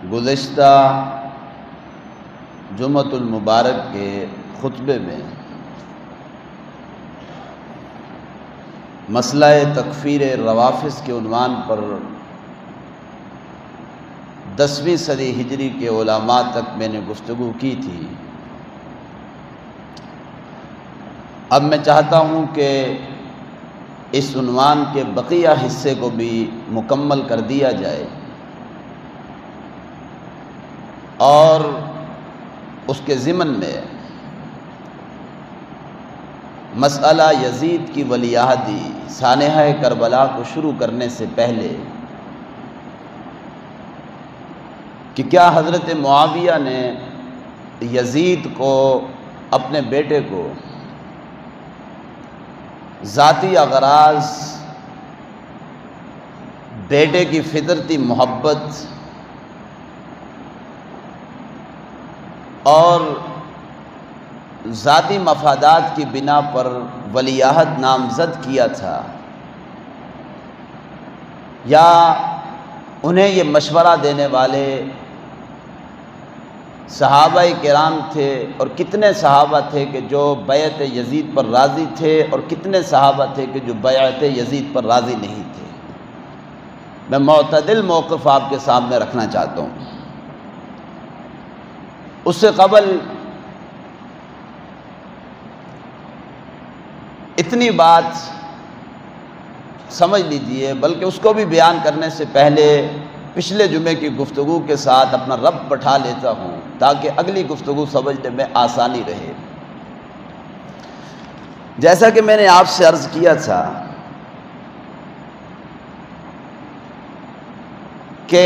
گزشتہ جمعۃ المبارک کے خطبے میں مسئلہ تکفیر روافض کے عنوان پر 10ویں صدی ہجری کے علماء تک میں نے گفتگو کی تھی۔ اب میں چاہتا ہوں کہ اس عنوان کے بقیہ حصے کو بھی مکمل کر دیا جائے اور اس کے ضمن میں مسئلہ یزید کی ولی عہدی سانحہ کربلا کو شروع کرنے سے پہلے کہ کیا حضرت معاویہ نے یزید کو اپنے بیٹے کو ذاتی اغراض، بیٹے کی فطرتی محبت اور ذاتی مفادات کی بنا پر ولی عہد نامزد کیا تھا، یا انہیں یہ مشورہ دینے والے صحابہ کرام تھے، اور کتنے صحابہ تھے کہ جو بیعت یزید پر راضی تھے اور کتنے صحابہ تھے کہ جو بیعت یزید پر راضی نہیں تھے۔ میں معتدل موقف آپ کے سامنے رکھنا چاہتا ہوں۔ اس سے قبل اتنی بات سمجھ لیجئے، بلکہ اس کو بھی بیان کرنے سے پہلے پچھلے جمعے کی گفتگو کے ساتھ اپنا رب بٹھا لیتا ہوں تاکہ اگلی گفتگو سمجھنے میں آسانی رہے۔ جیسا کہ میں نے آپ سے عرض کیا تھا کہ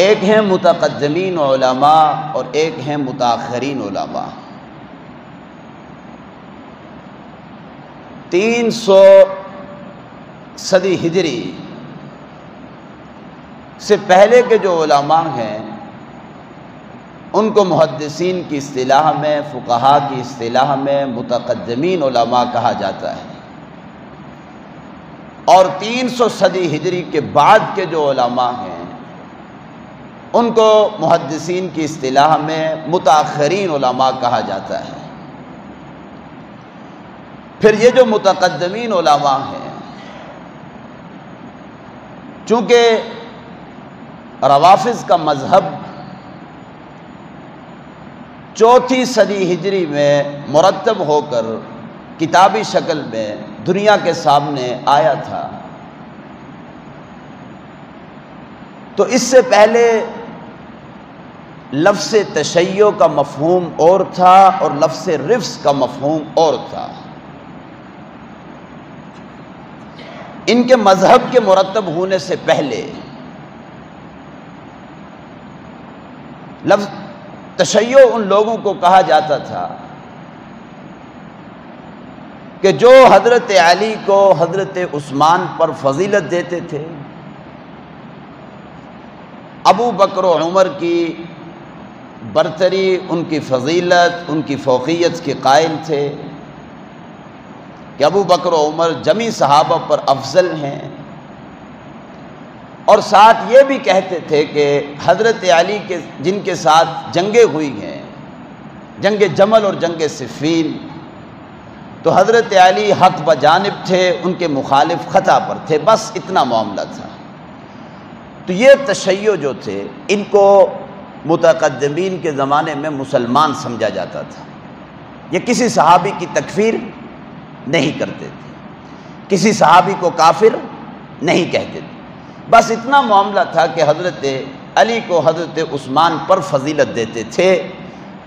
ایک ہیں متقدمین علماء اور ایک ہیں متاخرین علماء۔ 300 صدی ہجری سے پہلے کے جو علماء ہیں ان کو محدثین کی اصطلاح میں، فقہاء کی اصطلاح میں متقدمین علماء کہا جاتا ہے، اور 300 صدی ہجری کے بعد کے جو علماء ہیں ان کو محدثین کی اصطلاح میں متاخرین علماء کہا جاتا ہے۔ پھر یہ جو متقدمین علماء ہیں، چونکہ روافض کا مذہب 4تھی صدی ہجری میں مرتب ہو کر کتابی شکل میں دنیا کے سامنے آیا تھا، تو اس سے پہلے لفظ تشیع کا مفہوم اور تھا اور لفظ رفض کا مفہوم اور تھا۔ ان کے مذہب کے مرتب ہونے سے پہلے لفظ تشیع ان لوگوں کو کہا جاتا تھا کہ جو حضرت علی کو حضرت عثمان پر فضیلت دیتے تھے، ابو بکر و عمر کی برتری، ان کی فضیلت، ان کی فوقیت کے قائل تھے کہ ابو بکر و عمر جمی صحابہ پر افضل ہیں، اور ساتھ یہ بھی کہتے تھے کہ حضرت علی کے جن کے ساتھ جنگیں ہوئی ہیں، جنگ جمل اور جنگ صفین، تو حضرت علی حق بجانب تھے، ان کے مخالف خطا پر تھے، بس اتنا معاملہ تھا۔ تو یہ تشیع جو تھے ان کو متقدمین کے زمانے میں مسلمان سمجھا جاتا تھا، یہ کسی صحابی کی تکفیر نہیں کرتے تھے، کسی صحابی کو کافر نہیں کہتے تھے، بس اتنا معاملہ تھا کہ حضرت علی کو حضرت عثمان پر فضیلت دیتے تھے،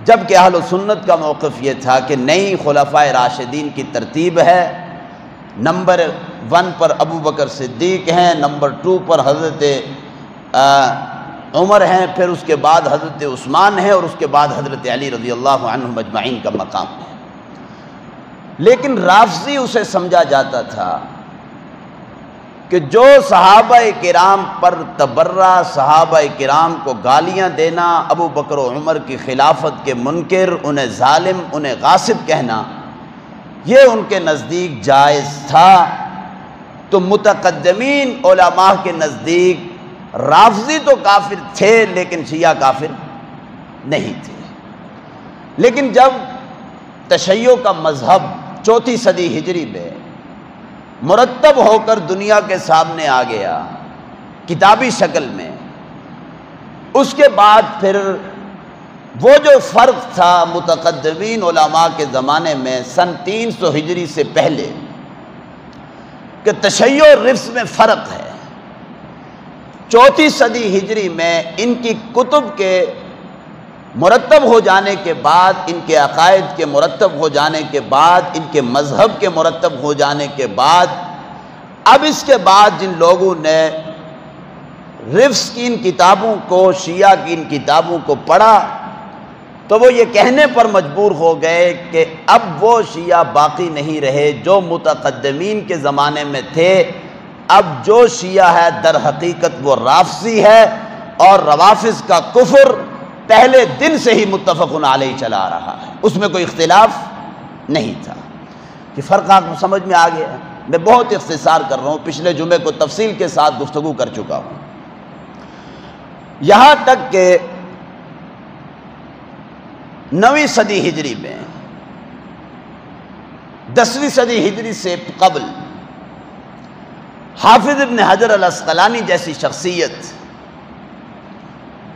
جبکہ اہل سنت کا موقف یہ تھا کہ نئی خلفائے راشدین کی ترتیب ہے، نمبر 1 پر ابو بکر صدیق ہیں، نمبر 2 پر حضرت عمر ہیں، پھر اس کے بعد حضرت عثمان ہیں، اور اس کے بعد حضرت علی رضی اللہ عنہم اجمعین کا مقام ہے۔ لیکن رافضی اسے سمجھا جاتا تھا کہ جو صحابہ کرام پر تبرہ، صحابہ کرام کو گالیاں دینا، ابو بکر و عمر کی خلافت کے منکر، انہیں ظالم، انہیں غاصب کہنا، یہ ان کے نزدیک جائز تھا، تو متقدمین علماء کے نزدیک رافضی تو کافر تھے لیکن شیعہ کافر نہیں تھے۔ لیکن جب تشیع کا مذہب 4 صدی ہجری میں مرتب ہو کر دنیا کے سامنے آ گیا کتابی شکل میں، اس کے بعد پھر وہ جو فرق تھا متقدمین علماء کے زمانے میں سن 300 ہجری سے پہلے کہ تشیع اور رفض میں فرق ہے، 4 صدی ہجری میں ان کی کتب کے مرتب ہو جانے کے بعد، ان کے عقائد کے مرتب ہو جانے کے بعد، ان کے مذہب کے مرتب ہو جانے کے بعد، اب اس کے بعد جن لوگوں نے رفض کی ان کتابوں کو، شیعہ کی ان کتابوں کو پڑھا تو وہ یہ کہنے پر مجبور ہو گئے کہ اب وہ شیعہ باقی نہیں رہے جو متقدمین کے زمانے میں تھے، اب جو شیعہ ہے در حقیقت وہ رافضی ہے، اور روافض کا کفر پہلے دن سے ہی متفق علیہ چلا آ رہا ہے، اس میں کوئی اختلاف نہیں تھا۔ یہ فرق آپ کو سمجھ میں آ گیا ہے؟ میں بہت اختصار کر رہا ہوں، پچھلے جمعے کو تفصیل کے ساتھ گفتگو کر چکا ہوں، یہاں تک کہ 9ویں صدی ہجری میں 10ویں صدی ہجری سے قبل حافظ ابن حجر العسقلانی جیسی شخصیت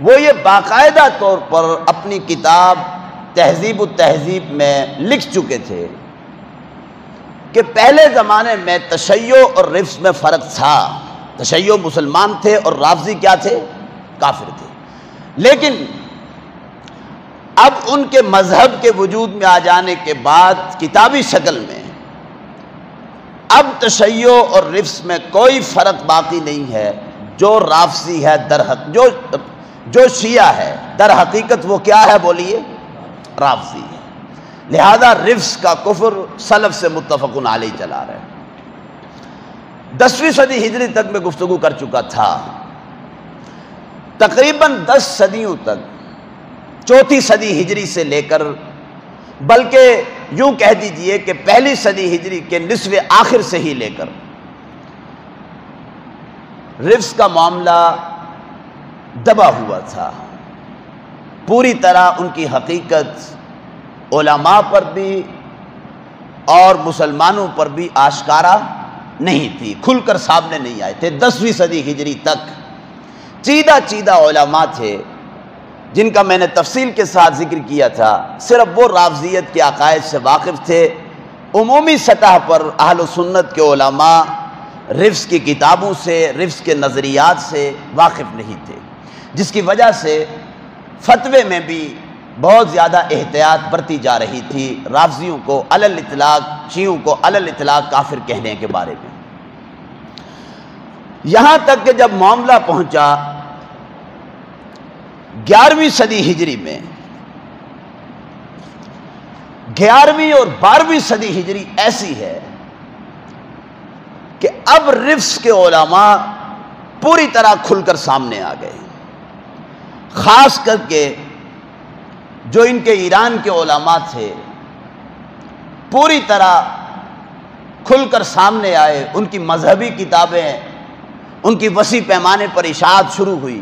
وہ یہ باقاعدہ طور پر اپنی کتاب تہذیب التہذیب میں لکھ چکے تھے کہ پہلے زمانے میں تشیع اور رفض میں فرق تھا، تشیع مسلمان تھے اور رافضی کیا تھے؟ کافر تھے، لیکن اب ان کے مذہب کے وجود میں آ جانے کے بعد کتابی شکل میں اب تشیع اور رفض میں کوئی فرق باقی نہیں ہے، جو رافضی ہے جو شیعہ ہے در حقیقت وہ کیا ہے؟ بولیے، رافضی ہے، لہذا رفض کا کفر سلف سے متفق علیہ چلا رہے ہیں۔ 10ویں صدی ہجری تک میں گفتگو کر چکا تھا، تقریباً 10 صدیوں تک 4 صدی ہجری سے لے کر، بلکہ یوں کہہ دیجئے کہ پہلی صدی ہجری کے نصف آخر سے ہی لے کر رفض کا معاملہ دبا ہوا تھا، پوری طرح ان کی حقیقت علماء پر بھی اور مسلمانوں پر بھی آشکارا نہیں تھی، کھل کر سامنے نہیں آئے تھے۔ 10ویں صدی ہجری تک چیدہ علماء تھے جن کا میں نے تفصیل کے ساتھ ذکر کیا تھا، صرف وہ رافضیت کے عقائد سے واقف تھے، عمومی سطح پر اہل سنت کے علماء رفض کی کتابوں سے، رفض کے نظریات سے واقف نہیں تھے، جس کی وجہ سے فتوے میں بھی بہت زیادہ احتیاط برتی جا رہی تھی رافضیوں کو علی الاطلاق، شیعوں کو علی الاطلاق کافر کہنے کے بارے میں، یہاں تک کہ جب معاملہ پہنچا 11ویں صدی ہجری میں، 11ویں اور 12ویں صدی ہجری ایسی ہے کہ اب رفض کے علماء پوری طرح کھل کر سامنے آ گئے، خاص کر کے جو ان کے ایران کے علماء تھے پوری طرح کھل کر سامنے آئے، ان کی مذہبی کتابیں ان کی وسیع پیمانے پر اشاعت شروع ہوئی۔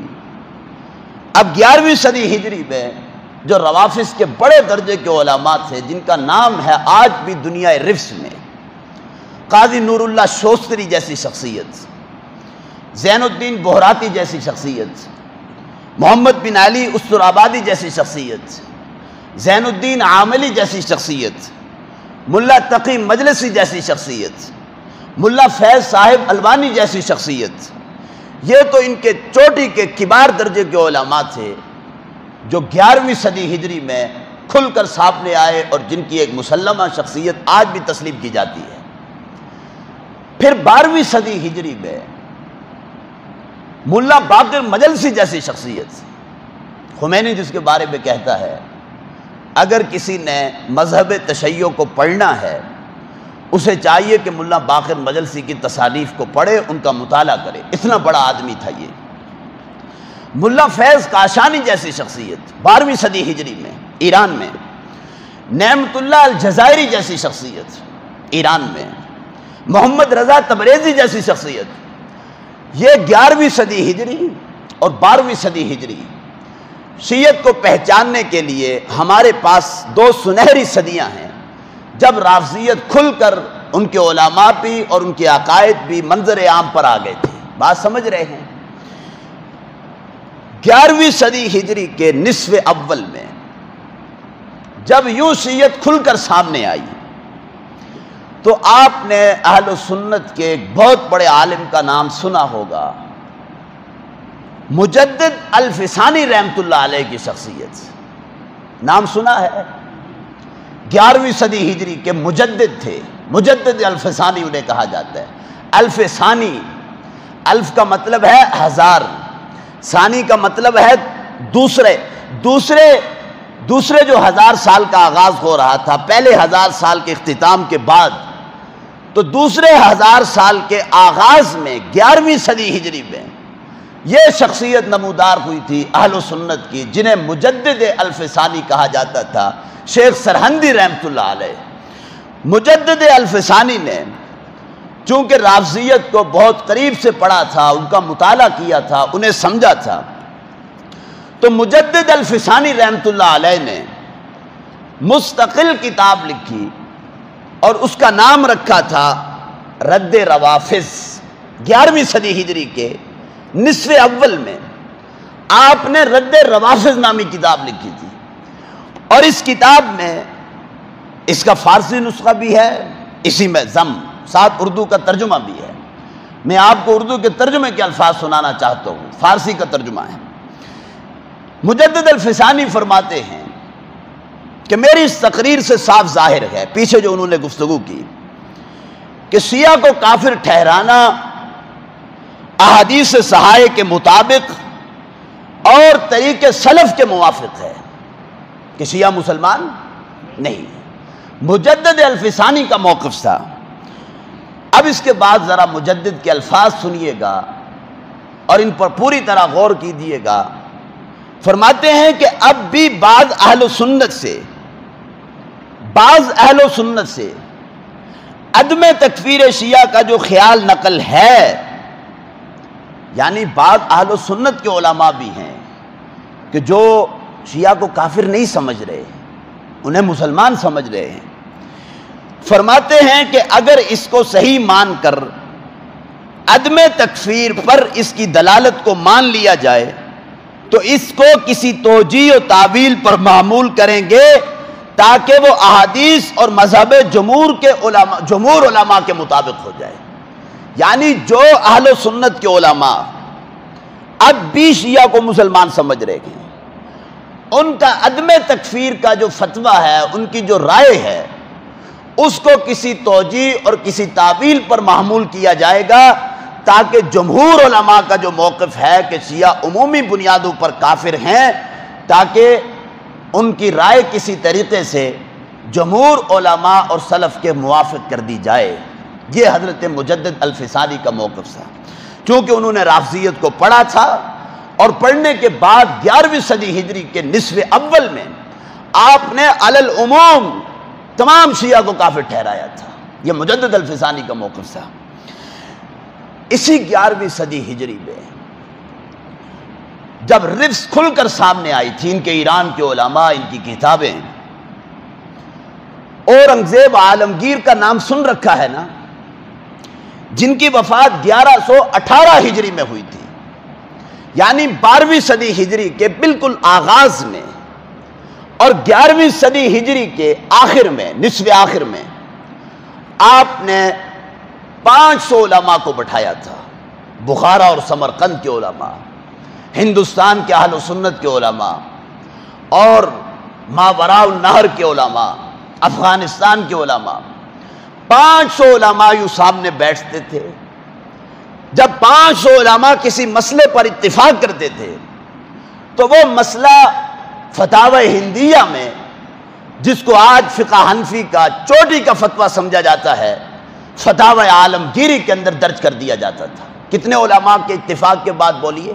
اب 11ویں صدی ہجری میں جو روافض کے بڑے درجے کے علماء تھے جن کا نام ہے آج بھی دنیا رفض میں، قاضی نور اللہ شوستری جیسی شخصیت، زین الدین بہراتی جیسی شخصیت، محمد بن علی استرابادی جیسی شخصیت، زین الدین عاملی جیسی شخصیت، ملا تقی مجلسی جیسی شخصیت، ملا فیض صاحب البانی جیسی شخصیت، یہ تو ان کے چوٹی کے کبار درجے کے علماء تھے جو 11ویں صدی ہجری میں کھل کر سامنے آئے اور جن کی ایک مسلمہ شخصیت آج بھی تسلیم کی جاتی ہے۔ پھر 12ویں صدی ہجری میں ملا باقر مجلسی جیسی شخصیت، خمینی جس کے بارے میں کہتا ہے اگر کسی نے مذہب تشیع کو پڑھنا ہے اسے چاہیے کہ ملا باقر مجلسی کی تصانیف کو پڑھے، ان کا مطالعہ کرے، اتنا بڑا آدمی تھا یہ۔ ملا فیض کاشانی جیسی شخصیت 12ویں صدی ہجری میں ایران میں، نعمت اللہ الجزائری جیسی شخصیت ایران میں، محمد رضا تبریزی جیسی شخصیت، یہ 11ویں صدی ہجری اور 12ویں صدی ہجری شیعت کو پہچاننے کے لیے ہمارے پاس 2 سنہری صدیاں ہیں جب رافضیت کھل کر ان کے علماء بھی اور ان کے عقائد بھی منظر عام پر آ گئے تھے۔ بات سمجھ رہے ہیں؟ 11ویں صدی ہجری کے نصف اول میں جب یوں شیعت کھل کر سامنے آئی تو آپ نے اہل سنت کے ایک بہت بڑے عالم کا نام سنا ہوگا، مجدد الفسانی رحمت اللہ علیہ کی شخصیت نام سنا ہے؟ 11ویں صدی ہجری کے مجدد تھے، مجدد الفسانی انہیں کہا جاتا ہے۔ الفسانی، الف کا مطلب ہے 1000، ثانی کا مطلب ہے دوسرے جو 1000 سال کا آغاز ہو رہا تھا، پہلے 1000 سال کے اختتام کے بعد، تو دوسرے 1000 سال کے آغاز میں 11ویں صدی ہجری میں یہ شخصیت نمودار ہوئی تھی اہل سنت کی، جنہیں مجدد الفسانی کہا جاتا تھا، شیخ سرہندی رحمت اللہ علیہ۔ مجدد الفسانی نے چونکہ رافضیت کو بہت قریب سے پڑھا تھا، ان کا مطالعہ کیا تھا، انہیں سمجھا تھا، تو مجدد الفسانی رحمت اللہ علیہ نے مستقل کتاب لکھی اور اس کا نام رکھا تھا رد روافض۔ 11ویں صدی ہجری کے نصف اول میں آپ نے رد روافض نامی کتاب لکھی تھی، اور اس کتاب میں اس کا فارسی نسخہ بھی ہے، اسی میں ضم ساتھ اردو کا ترجمہ بھی ہے۔ میں آپ کو اردو کے ترجمے کے الفاظ سنانا چاہتا ہوں، فارسی کا ترجمہ ہے۔ مجدد الفسانی فرماتے ہیں کہ میری اس تقریر سے صاف ظاہر ہے، پیچھے جو انہوں نے گفتگو کی، کہ شیعہ کو کافر ٹھہرانا احادیث صحائح کے مطابق اور طریق سلف کے موافق ہے کہ شیعہ مسلمان نہیں۔ مجدد الفسانی کا موقف تھا۔ اب اس کے بعد ذرا مجدد کے الفاظ سنیے گا اور ان پر پوری طرح غور کیجیے گا۔ فرماتے ہیں کہ اب بھی بعض اہل سنت سے عدم تکفیر شیعہ کا جو خیال نقل ہے، یعنی بعض اہل سنت کے علماء بھی ہیں کہ جو شیعہ کو کافر نہیں سمجھ رہے، انہیں مسلمان سمجھ رہے ہیں۔ فرماتے ہیں کہ اگر اس کو صحیح مان کر عدم تکفیر پر اس کی دلالت کو مان لیا جائے تو اس کو کسی توجیہ و تعویل پر معمول کریں گے تاکہ وہ احادیث اور مذہب جمہور علماء کے مطابق ہو جائے۔ یعنی جو اہل سنت کے علماء اب بھی شیعہ کو مسلمان سمجھ رہے ہیں، ان کا عدم تکفیر کا جو فتویٰ ہے، ان کی جو رائے ہے، اس کو کسی توجیہ اور کسی تعویل پر محمول کیا جائے گا تاکہ جمہور علماء کا جو موقف ہے کہ شیعہ عمومی بنیادوں پر کافر ہیں، تاکہ ان کی رائے کسی طریقے سے جمہور علماء اور سلف کے موافق کر دی جائے۔ یہ حضرت مجدد الفسانی کا موقف تھا، چونکہ انہوں نے رافضیت کو پڑھا تھا اور پڑھنے کے بعد 11ویں صدی ہجری کے نصف اول میں آپ نے علی العموم تمام شیعہ کو کافر ٹھہرایا تھا۔ یہ مجدد الفسانی کا موقف تھا۔ اسی 11ویں صدی ہجری میں جب رفض کھل کر سامنے آئی تھی، ان کے ایران کے علماء، ان کی کتابیں، اورنگزیب عالمگیر کا نام سن رکھا ہے نا، جن کی وفات 1118 ہجری میں ہوئی تھی، یعنی 12ویں صدی ہجری کے بالکل آغاز میں، اور 11ویں صدی ہجری کے آخر میں، نصف آخر میں آپ نے 500 علماء کو بٹھایا تھا، بخارا اور سمرقند کے علماء، ہندوستان کے اہل سنت کے علماء، اور ماوراء النہر کے علماء، افغانستان کے علماء، 500 علماء یوں سامنے بیٹھتے تھے۔ جب 500 علماء کسی مسئلے پر اتفاق کرتے تھے تو وہ مسئلہ فتاوی ہندیہ میں، جس کو آج فقہ حنفی کا چوٹی کا فتویٰ سمجھا جاتا ہے، فتاوی عالمگیری کے اندر درج کر دیا جاتا تھا۔ کتنے علماء کے اتفاق کے بعد بولیے؟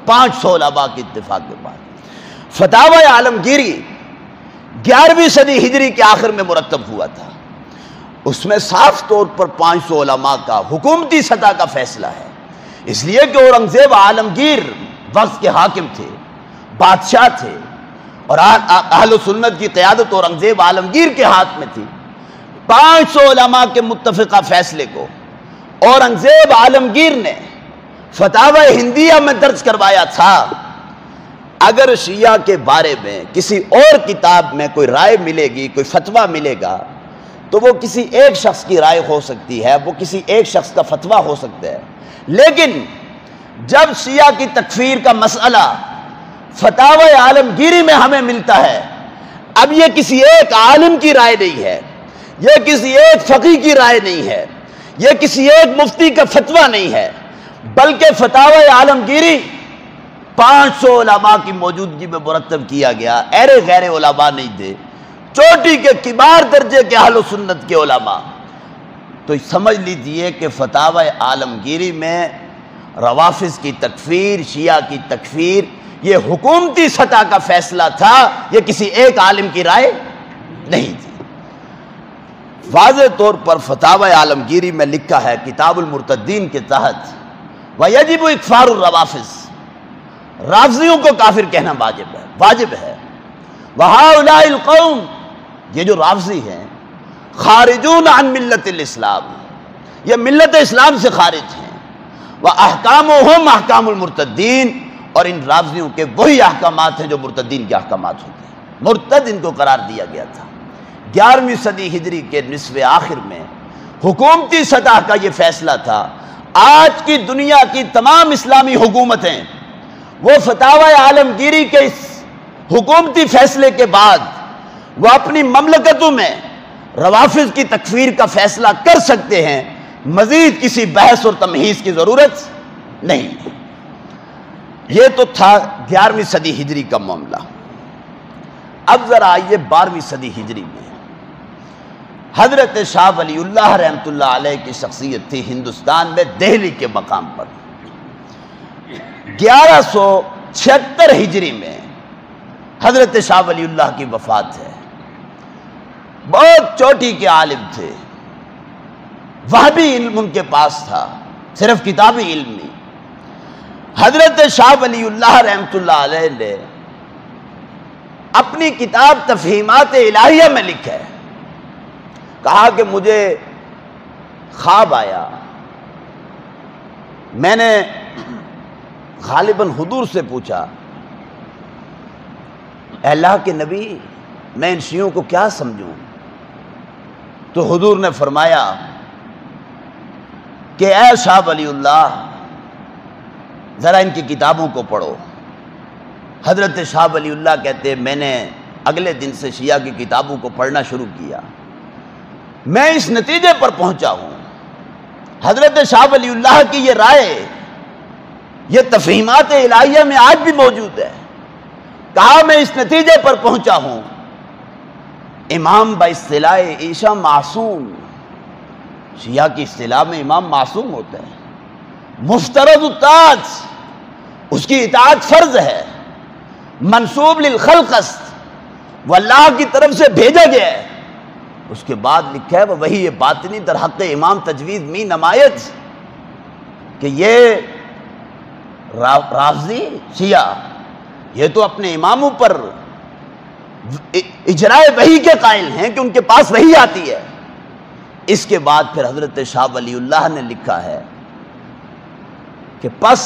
500 علماء کے اتفاق کے بعد فتاوی عالمگیری 11ویں صدی ہجری کے آخر میں مرتب ہوا تھا، اس میں صاف طور پر 500 علماء کا حکومتی سطح کا فیصلہ ہے، اس لیے کہ اورنگزیب عالمگیر وقت کے حاکم تھے، بادشاہ تھے، اور اہل سنت کی قیادت اورنگزیب عالمگیر کے ہاتھ میں تھی۔ 500 علماء کے متفقہ فیصلے کو اورنگزیب عالمگیر نے فتاوی ہندیہ میں درج کروایا تھا۔ اگر شیعہ کے بارے میں کسی اور کتاب میں کوئی رائے ملے گی، کوئی فتویٰ ملے گا، تو وہ کسی ایک شخص کی رائے ہو سکتی ہے، وہ کسی ایک شخص کا فتویٰ ہو سکتا ہے، لیکن جب شیعہ کی تکفیر کا مسئلہ فتاوی عالمگیری میں ہمیں ملتا ہے، اب یہ کسی ایک عالم کی رائے نہیں ہے، یہ کسی ایک فقیہ کی رائے نہیں ہے، یہ کسی ایک مفتی کا فتویٰ نہیں ہے، بلکہ فتاوی عالمگیری 500 علماء کی موجودگی میں مرتب کیا گیا۔ ایرے غیر علماء نہیں تھے، چوٹی کے کبار درجے کے اہل سنت کے علماء۔ تو سمجھ لیجئے کہ فتاوی عالمگیری میں روافض کی تکفیر، شیعہ کی تکفیر، یہ حکومتی سطح کا فیصلہ تھا، یہ کسی ایک عالم کی رائے نہیں تھی۔ واضح طور پر فتاوی عالمگیری میں لکھا ہے کتاب المرتدین کے تحت، وَيَجِبُ اِكْفَارُ الرَّوَافِض، رافضیوں کو کافر کہنا واجب ہے۔ وَهَؤُلَاءِ الْقَوْمِ، یہ جو رافضی ہیں، خارجون عن ملت الاسلام، یہ ملت اسلام سے خارج ہیں۔ وَأَحْكَامُهُمْ أَحْكَامُ الْمُرْتَدِّينَ، اور ان رافضیوں کے وہی احکامات ہیں جو مرتدین کے احکامات ہوتے ہیں، مرتد ان کو قرار دیا گیا تھا۔ 11ویں صدی ہجری کے نصف آخر میں حکومتی سطح کا یہ فیصلہ تھا۔ آج کی دنیا کی تمام اسلامی حکومتیں وہ فتاوی عالمگیری کے اس حکومتی فیصلے کے بعد وہ اپنی مملکتوں میں روافض کی تکفیر کا فیصلہ کر سکتے ہیں، مزید کسی بحث اور تمہیز کی ضرورت نہیں۔ یہ تو تھا 11ویں صدی ہجری کا معاملہ۔ اب ذرا آئیے 12ویں صدی ہجری میں۔ حضرت شاہ ولی اللہ رحمۃ اللہ علیہ کی شخصیت تھی ہندوستان میں دہلی کے مقام پر۔ 1176 ہجری میں حضرت شاہ ولی اللہ کی وفات ہے۔ بہت چوٹی کے عالم تھے، وہابی علم ان کے پاس تھا، صرف کتابی علم نہیں۔ حضرت شاہ ولی اللہ رحمۃ اللہ علیہ نے اپنی کتاب تفہیمات الہیہ میں لکھا ہے، کہا کہ مجھے خواب آیا، میں نے غالباً حضور سے پوچھا، اے اللہ کے نبی میں ان شیعوں کو کیا سمجھوں؟ تو حضور نے فرمایا کہ اے شاہ ولی اللہ ذرا ان کی کتابوں کو پڑھو۔ حضرت شاہ ولی اللہ کہتے میں نے اگلے دن سے شیعہ کی کتابوں کو پڑھنا شروع کیا، میں اس نتیجے پر پہنچا ہوں، حضرت شاہ ولی اللہ کی یہ رائے یہ تفہیمات الہیہ میں آج بھی موجود ہے۔ کہا میں اس نتیجے پر پہنچا ہوں، امام با اصطلاح عیشا معصوم، شیعہ کی اصطلاح میں امام معصوم ہوتا ہے، مفترض الطاعت، اس کی اطاعت فرض ہے، منسوب للخلق است، وہ اللہ کی طرف سے بھیجا گیا ہے۔ اس کے بعد لکھا ہے وہی یہ باطنی در حق امام تجوید می نمایت، کہ یہ رافضی شیعہ یہ تو اپنے اماموں پر اجرائے وحی کے قائل ہیں کہ ان کے پاس وحی آتی ہے۔ اس کے بعد پھر حضرت شاہ ولی اللہ نے لکھا ہے کہ پس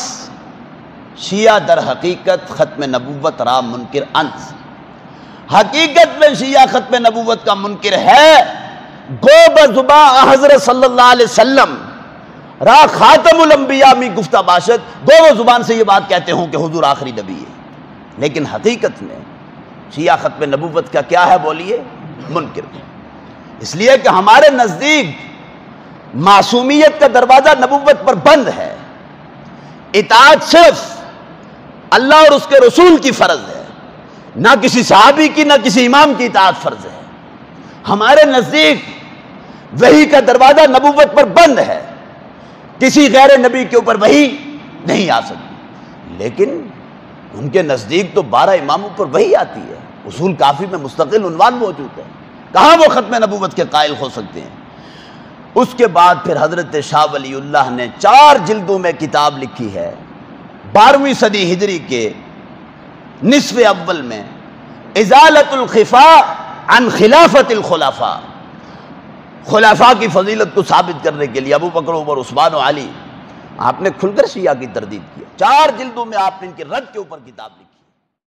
شیعہ در حقیقت ختم نبوت را منکر انت، حقیقت میں شیعہ ختم نبوت کا منکر ہے، گو بزباں حضرت صلی اللہ علیہ وسلم را خاتم الانبیاء میں گفتہ باشد، گو و زبان سے یہ بات کہتے ہوں کہ حضور آخری نبی ہے، لیکن حقیقت میں شیعہ ختم نبوت کا کیا ہے بولیے؟ منکر۔ اس لیے کہ ہمارے نزدیک معصومیت کا دروازہ نبوت پر بند ہے، اطاعت صرف اللہ اور اس کے رسول کی فرض ہے، نہ کسی صحابی کی نہ کسی امام کی اطاعت فرض ہے۔ ہمارے نزدیک وحی کا دروازہ نبوت پر بند ہے، کسی غیر نبی کے اوپر وحی نہیں آ سکتی، لیکن ان کے نزدیک تو 12 اماموں پر وحی آتی ہے، اصول کافی میں مستقل عنوان موجود ہے، کہاں وہ ختم نبوت کے قائل ہو سکتے ہیں؟ اس کے بعد پھر حضرت شاہ ولی اللہ نے 4 جلدوں میں کتاب لکھی ہے 12ویں صدی ہجری کے نصف اول میں، ازالت الخفاء عن خلافت الخلفاء، خلفاء کی فضیلت کو ثابت کرنے کے لیے ابو بکر، عمر، عثمان و علی، آپ نے کھل کر شیعہ کی تردید کیا۔ 4 جلدوں میں آپ نے ان کے رد کے اوپر کتاب لکھی۔